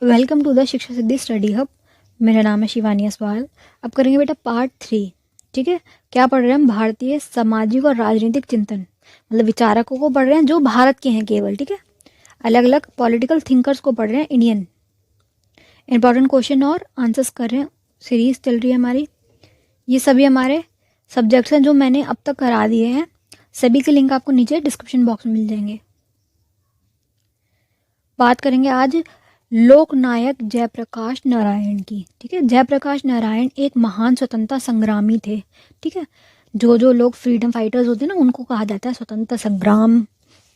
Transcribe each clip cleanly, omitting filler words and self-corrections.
Welcome to the शिक्षा सिद्धि study hub. मेरा नाम है शिवानी असवाल। अब करेंगे बेटा पार्ट 3। ठीक है, क्या पढ़ रहे हैं हम? भारतीय सामाजिक और राजनीतिक चिंतन, मतलब विचारकों को पढ़ रहे हैं जो भारत के हैं केवल। ठीक है, अलग अलग पॉलिटिकल थिंकर्स को पढ़ रहे हैं, इंडियन। इंपॉर्टेंट क्वेश्चन और आंसर्स कर रहे हैं। सीरीज चल रही है हमारी। ये सभी हमारे सब्जेक्ट्स हैं जो मैंने अब तक करा दिए हैं। सभी के लिंक आपको नीचे डिस्क्रिप्शन बॉक्स में मिल जाएंगे। बात करेंगे आज लोकनायक जयप्रकाश नारायण की। ठीक है, जयप्रकाश नारायण एक महान स्वतंत्रता संग्रामी थे। ठीक है, जो लोग फ्रीडम फाइटर्स होते हैं ना, उनको कहा जाता है स्वतंत्रता संग्राम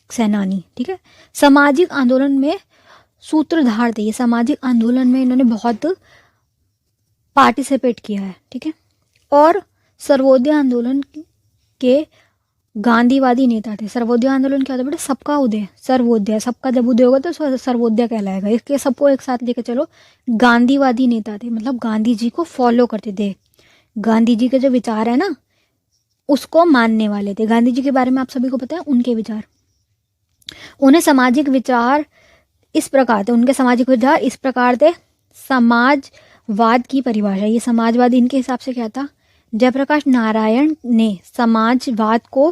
सेनानी। ठीक है, सामाजिक आंदोलन में सूत्रधार थे। ये सामाजिक आंदोलन में इन्होंने बहुत पार्टिसिपेट किया है। ठीक है, और सर्वोदय आंदोलन के गांधीवादी नेता थे। सर्वोदय आंदोलन क्या होता है बेटा? सबका उदय, सर्वोदय, सबका जब उदय होगा तो सर्वोदय कहलाएगा। इसके सबको एक साथ लेकर चलो। गांधीवादी नेता थे, मतलब गांधी जी को फॉलो करते थे। गांधी जी के जो विचार है ना, उसको मानने वाले थे। गांधी जी के बारे में आप सभी को पता है, उनके विचार। उन्हें सामाजिक विचार इस प्रकार थे, उनके सामाजिक विचार इस प्रकार थे। समाजवाद की परिभाषा, ये समाजवाद इनके हिसाब से क्या था? जयप्रकाश नारायण ने समाजवाद को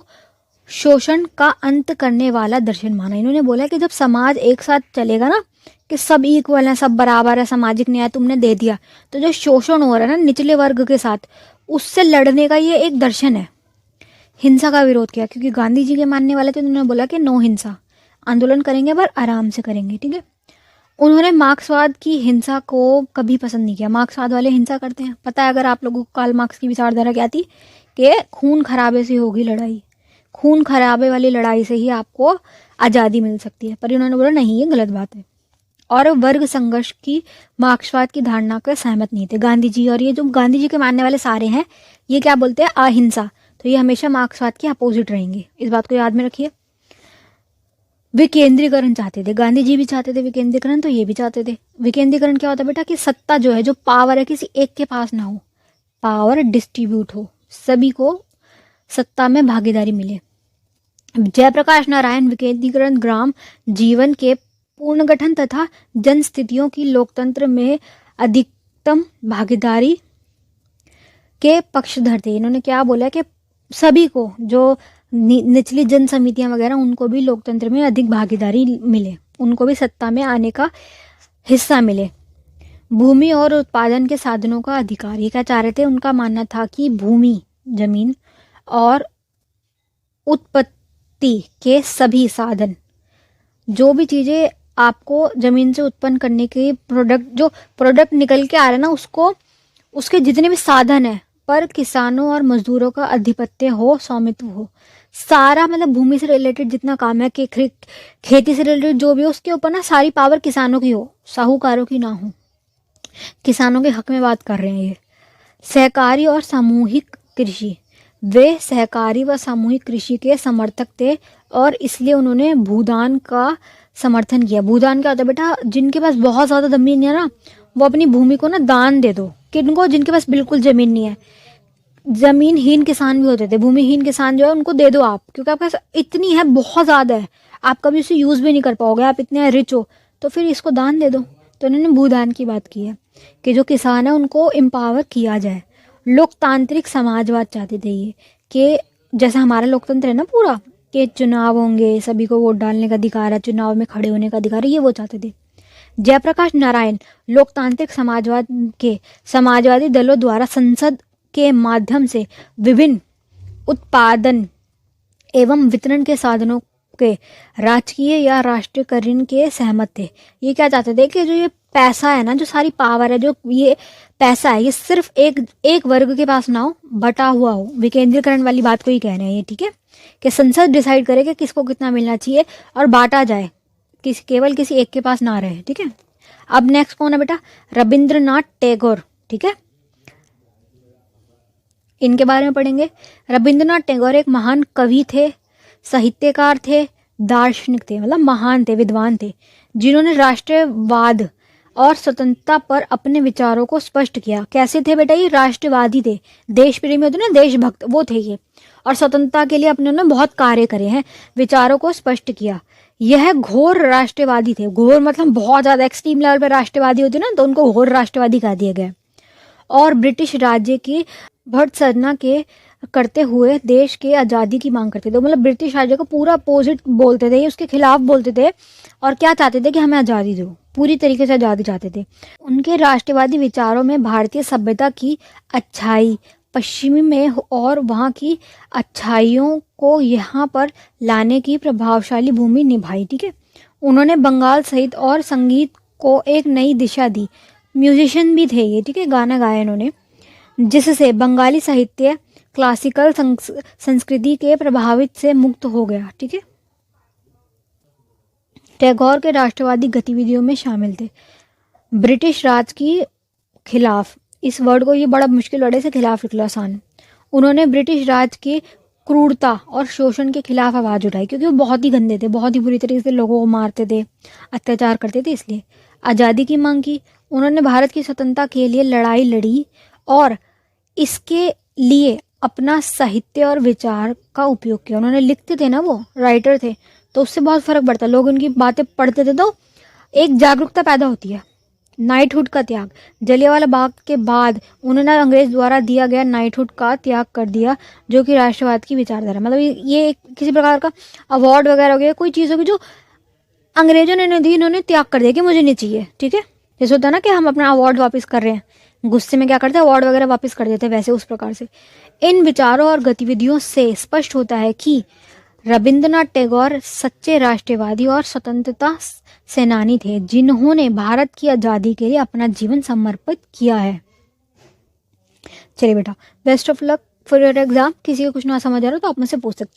शोषण का अंत करने वाला दर्शन माना। इन्होंने बोला कि जब समाज एक साथ चलेगा ना, कि सब इक्वल है, सब बराबर है, सामाजिक न्याय तुमने दे दिया, तो जो शोषण हो रहा है ना निचले वर्ग के साथ, उससे लड़ने का ये एक दर्शन है। हिंसा का विरोध किया, क्योंकि गांधी जी के मानने वाले थे। उन्होंने बोला कि नो हिंसा, आंदोलन करेंगे पर आराम से करेंगे। ठीक है, उन्होंने मार्क्सवाद की हिंसा को कभी पसंद नहीं किया। मार्क्सवाद वाले हिंसा करते हैं, पता है अगर आप लोगों को कार्ल मार्क्स की विचारधारा क्या थी? कि खून खराबे से होगी लड़ाई, खून खराबे वाली लड़ाई से ही आपको आज़ादी मिल सकती है। पर इन्होंने बोला नहीं, ये गलत बात है। और वर्ग संघर्ष की मार्क्सवाद की धारणा के सहमत नहीं थे गांधी जी। और ये जो गांधी जी के मानने वाले सारे हैं, ये क्या बोलते हैं? अहिंसा। तो ये हमेशा मार्क्सवाद के अपोजिट रहेंगे, इस बात को याद में रखिए। विकेंद्रीकरण चाहते थे, गांधी जी भी चाहते थे विकेंद्रीकरण, तो ये भी चाहते थे। विकेंद्रीकरण क्या होता है बेटा? कि सत्ता जो है, जो पावर है, किसी एक के पास ना हो, पावर डिस्ट्रीब्यूट हो, सभी को सत्ता में भागीदारी मिले। जयप्रकाश नारायण विकेंद्रीकरण, ग्राम जीवन के पुनर्गठन तथा जनस्थितियों की लोकतंत्र में अधिकतम भागीदारी के पक्षधर थे। इन्होंने क्या बोला कि सभी को, जो निचली जन समितियां वगैरह, उनको भी लोकतंत्र में अधिक भागीदारी मिले, उनको भी सत्ता में आने का हिस्सा मिले। भूमि और उत्पादन के साधनों का अधिकार, ये क्या चाह रहे थे? उनका मानना था कि भूमि, जमीन और उत्पत्ति के सभी साधन, जो भी चीजें आपको जमीन से उत्पन्न करने के प्रोडक्ट, जो प्रोडक्ट निकल के आ रहे हैं ना, उसको, उसके जितने भी साधन है, पर किसानों और मजदूरों का अधिपत्य हो, स्वामित्व हो। सारा मतलब भूमि से रिलेटेड जितना काम है, कि खेती से रिलेटेड जो भी हो, उसके ऊपर ना सारी पावर किसानों की हो, साहूकारों की ना हो। किसानों के हक में बात कर रहे हैं ये। सहकारी और सामूहिक कृषि, वे सहकारी व सामूहिक कृषि के समर्थक थे, और इसलिए उन्होंने भूदान का समर्थन किया। भूदान क्या होता है बेटा? जिनके पास बहुत ज्यादा जमीन है ना, वो अपनी भूमि को ना दान दे दो। किनको? जिनके पास बिल्कुल जमीन नहीं है। जमीनहीन किसान भी होते थे, भूमिहीन किसान जो है उनको दे दो आप, क्योंकि आपके पास इतनी है, बहुत ज्यादा है, आप कभी उसे यूज भी नहीं कर पाओगे, आप इतने रिच हो, तो फिर इसको दान दे दो। तो उन्होंने भूदान की बात की है, कि जो किसान है उनको एम्पावर किया जाए। लोकतांत्रिक समाजवाद चाहते थे ये, कि जैसा हमारा लोकतंत्र है ना पूरा, कि चुनाव होंगे, सभी को वोट डालने का अधिकार है, चुनाव में खड़े होने का अधिकार है, ये वो चाहते थे। जयप्रकाश नारायण लोकतांत्रिक समाजवाद के समाजवादी दलों द्वारा संसद के माध्यम से विभिन्न उत्पादन एवं वितरण के साधनों के राजकीय या राष्ट्रीयकरण के सहमत थे। ये क्या चाहते थे? कि जो ये पैसा है ना, जो सारी पावर है, जो ये पैसा है, ये सिर्फ एक वर्ग के पास ना हो, बटा हुआ हो। विकेंद्रीकरण वाली बात को ही कह रहे हैं ये। ठीक है, कि संसद डिसाइड करे कि किसको कितना मिलना चाहिए, और बांटा जाए, केवल किसी एक के पास ना रहे। ठीक है, अब नेक्स्ट कौन है बेटा? रविंद्रनाथ टैगोर। ठीक है, इनके बारे में पढ़ेंगे। रविंद्रनाथ टैगोर एक महान कवि थे, साहित्यकार थे, दार्शनिक थे, मतलब महान थे, विद्वान थे, जिन्होंने राष्ट्रवाद और स्वतंत्रता पर अपने विचारों को स्पष्ट किया। कैसे थे बेटा? ये राष्ट्रवादी थे, देश प्रेमी होते ना, देशभक्त, वो थे ये। और स्वतंत्रता के लिए अपने उन्होंने बहुत कार्य करे हैं, विचारों को स्पष्ट किया। यह घोर राष्ट्रवादी थे। घोर मतलब बहुत ज्यादा एक्सट्रीम लेवल पे राष्ट्रवादी होते ना, तो उनको घोर राष्ट्रवादी कह दिया गया। और ब्रिटिश राज्य की भर्त्सना के करते हुए देश के आज़ादी की मांग करते थे। मतलब ब्रिटिश राज्य को पूरा अपोजिट बोलते थे, उसके खिलाफ बोलते थे और क्या चाहते थे कि हमें आज़ादी दो, पूरी तरीके से आज़ादी चाहते थे। उनके राष्ट्रवादी विचारों में भारतीय सभ्यता की अच्छाई पश्चिमी में और वहाँ की अच्छाइयों को यहाँ पर लाने की प्रभावशाली भूमि निभाई। ठीक है, उन्होंने बंगाल सहित और संगीत को एक नई दिशा दी। म्यूजिशियन भी थे ये, ठीक है, गाना गाया इन्होंने, जिससे बंगाली साहित्य क्लासिकल संस्कृति के प्रभावित से मुक्त हो गया। ठीक है, टैगोर के राष्ट्रवादी गतिविधियों में शामिल थे ब्रिटिश राज की खिलाफ। इस वर्ड को, ये बड़ा मुश्किल वर्ड है, से खिलाफ निकला आसान। उन्होंने ब्रिटिश राज की क्रूरता और शोषण के खिलाफ आवाज उठाई, क्योंकि वो बहुत ही गंदे थे, बहुत ही बुरी तरीके से लोगों को मारते थे, अत्याचार करते थे। इसलिए आज़ादी की मांग की। उन्होंने भारत की स्वतंत्रता के लिए लड़ाई लड़ी और इसके लिए अपना साहित्य और विचार का उपयोग किया। उन्होंने लिखते थे ना, वो राइटर थे, तो उससे बहुत फर्क पड़ता है। लोग उनकी बातें पढ़ते थे तो एक जागरूकता पैदा होती है। नाइटहुड का त्याग। जलियांवाला बाग के बाद उन्होंने अंग्रेज द्वारा दिया गया नाइटहुड का त्याग कर दिया, जो कि राष्ट्रवाद की विचारधारा, मतलब ये किसी प्रकार का अवार्ड वगैरह हो गया, कोई चीज़ होगी जो अंग्रेजों ने नहीं दी, इन्होंने त्याग कर दिया कि मुझे नहीं चाहिए। ठीक है, जैसे होता है ना कि हम अपना अवार्ड वापस कर रहे हैं, गुस्से में क्या करते हैं, अवार्ड वगैरह वापस कर देते हैं, वैसे उस प्रकार से इन विचारों और गतिविधियों से स्पष्ट होता है कि रविंद्रनाथ टैगोर सच्चे राष्ट्रवादी और स्वतंत्रता सेनानी थे, जिन्होंने भारत की आज़ादी के लिए अपना जीवन समर्पित किया है। चलिए बेटा, best of luck for your exam. किसी को कुछ ना समझ आ रहा तो आप मुझसे पूछ सकते हैं।